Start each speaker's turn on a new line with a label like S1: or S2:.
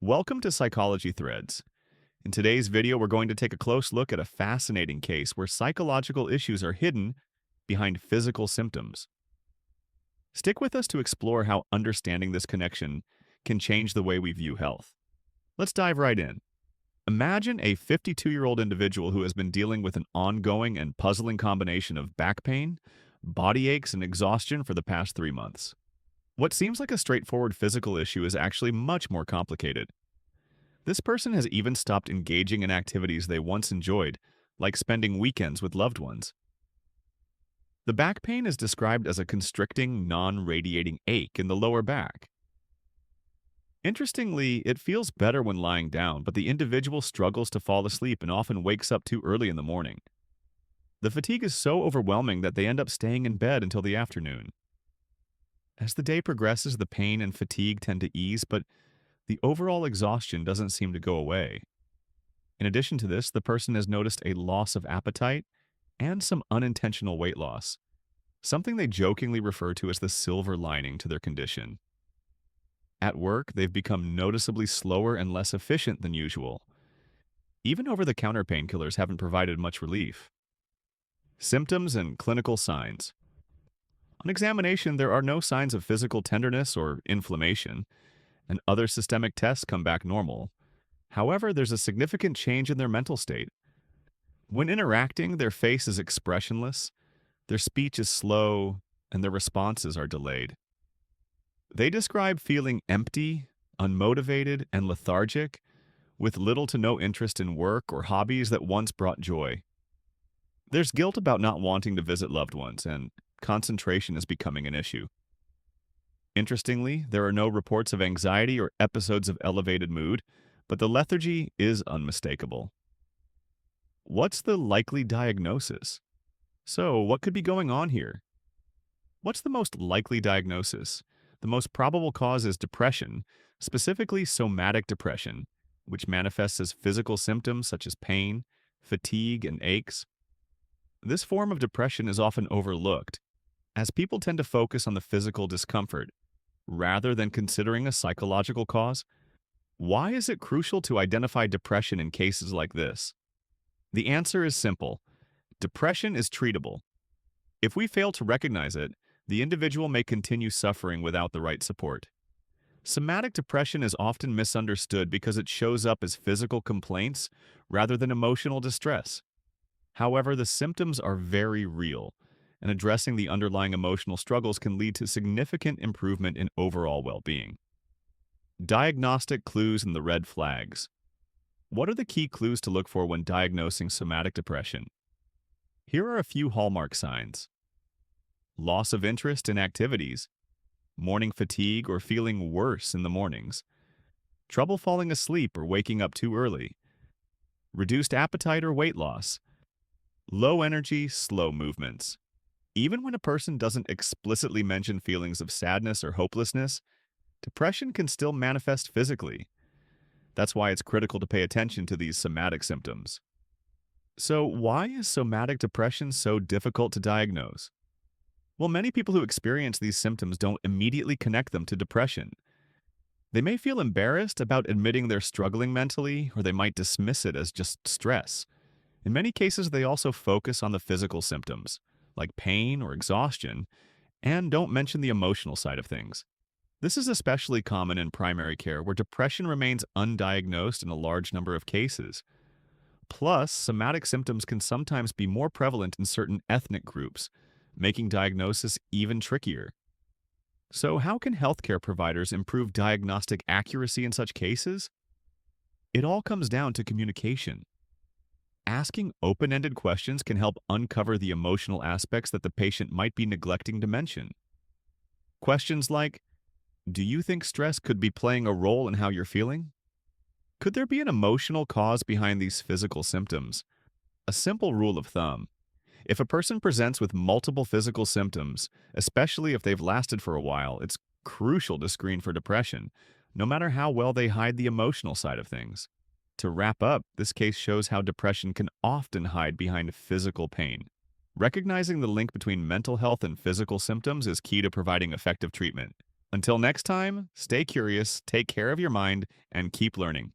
S1: Welcome to Psychology Threads. In today's video, we're going to take a close look at a fascinating case where psychological issues are hidden behind physical symptoms. Stick with us to explore how understanding this connection can change the way we view health. Let's dive right in. Imagine a 52-year-old individual who has been dealing with an ongoing and puzzling combination of back pain, body aches, and exhaustion for the past 3 months. What seems like a straightforward physical issue is actually much more complicated. This person has even stopped engaging in activities they once enjoyed, like spending weekends with loved ones. The back pain is described as a constricting, non-radiating ache in the lower back. Interestingly, it feels better when lying down, but the individual struggles to fall asleep and often wakes up too early in the morning. The fatigue is so overwhelming that they end up staying in bed until the afternoon. As the day progresses, the pain and fatigue tend to ease, but the overall exhaustion doesn't seem to go away. In addition to this, the person has noticed a loss of appetite and some unintentional weight loss, something they jokingly refer to as the silver lining to their condition. At work, they've become noticeably slower and less efficient than usual. Even over-the-counter painkillers haven't provided much relief. Symptoms and clinical signs. On examination, there are no signs of physical tenderness or inflammation, and other systemic tests come back normal. However, there's a significant change in their mental state. When interacting, their face is expressionless, their speech is slow, and their responses are delayed. They describe feeling empty, unmotivated, and lethargic, with little to no interest in work or hobbies that once brought joy. There's guilt about not wanting to visit loved ones, and concentration is becoming an issue. Interestingly, there are no reports of anxiety or episodes of elevated mood, but the lethargy is unmistakable. What's the likely diagnosis? So, what could be going on here? What's the most likely diagnosis? The most probable cause is depression, specifically somatic depression, which manifests as physical symptoms such as pain, fatigue, and aches. This form of depression is often overlooked, as people tend to focus on the physical discomfort rather than considering a psychological cause. Why is it crucial to identify depression in cases like this? The answer is simple. Depression is treatable. If we fail to recognize it, the individual may continue suffering without the right support. Somatic depression is often misunderstood because it shows up as physical complaints rather than emotional distress. However, the symptoms are very real, and addressing the underlying emotional struggles can lead to significant improvement in overall well-being. Diagnostic clues and the red flags. What are the key clues to look for when diagnosing somatic depression? Here are a few hallmark signs. Loss of interest in activities, morning fatigue or feeling worse in the mornings, trouble falling asleep or waking up too early, reduced appetite or weight loss, low energy, slow movements. Even when a person doesn't explicitly mention feelings of sadness or hopelessness, depression can still manifest physically. That's why it's critical to pay attention to these somatic symptoms. So, why is somatic depression so difficult to diagnose? Well, many people who experience these symptoms don't immediately connect them to depression. They may feel embarrassed about admitting they're struggling mentally, or they might dismiss it as just stress. In many cases, they also focus on the physical symptoms, like pain or exhaustion, and don't mention the emotional side of things. This is especially common in primary care, where depression remains undiagnosed in a large number of cases. Plus, somatic symptoms can sometimes be more prevalent in certain ethnic groups, making diagnosis even trickier. So, how can healthcare providers improve diagnostic accuracy in such cases? It all comes down to communication. Asking open-ended questions can help uncover the emotional aspects that the patient might be neglecting to mention. Questions like, do you think stress could be playing a role in how you're feeling? Could there be an emotional cause behind these physical symptoms? A simple rule of thumb: if a person presents with multiple physical symptoms, especially if they've lasted for a while, it's crucial to screen for depression, no matter how well they hide the emotional side of things. To wrap up, this case shows how depression can often hide behind physical pain. Recognizing the link between mental health and physical symptoms is key to providing effective treatment. Until next time, stay curious, take care of your mind, and keep learning.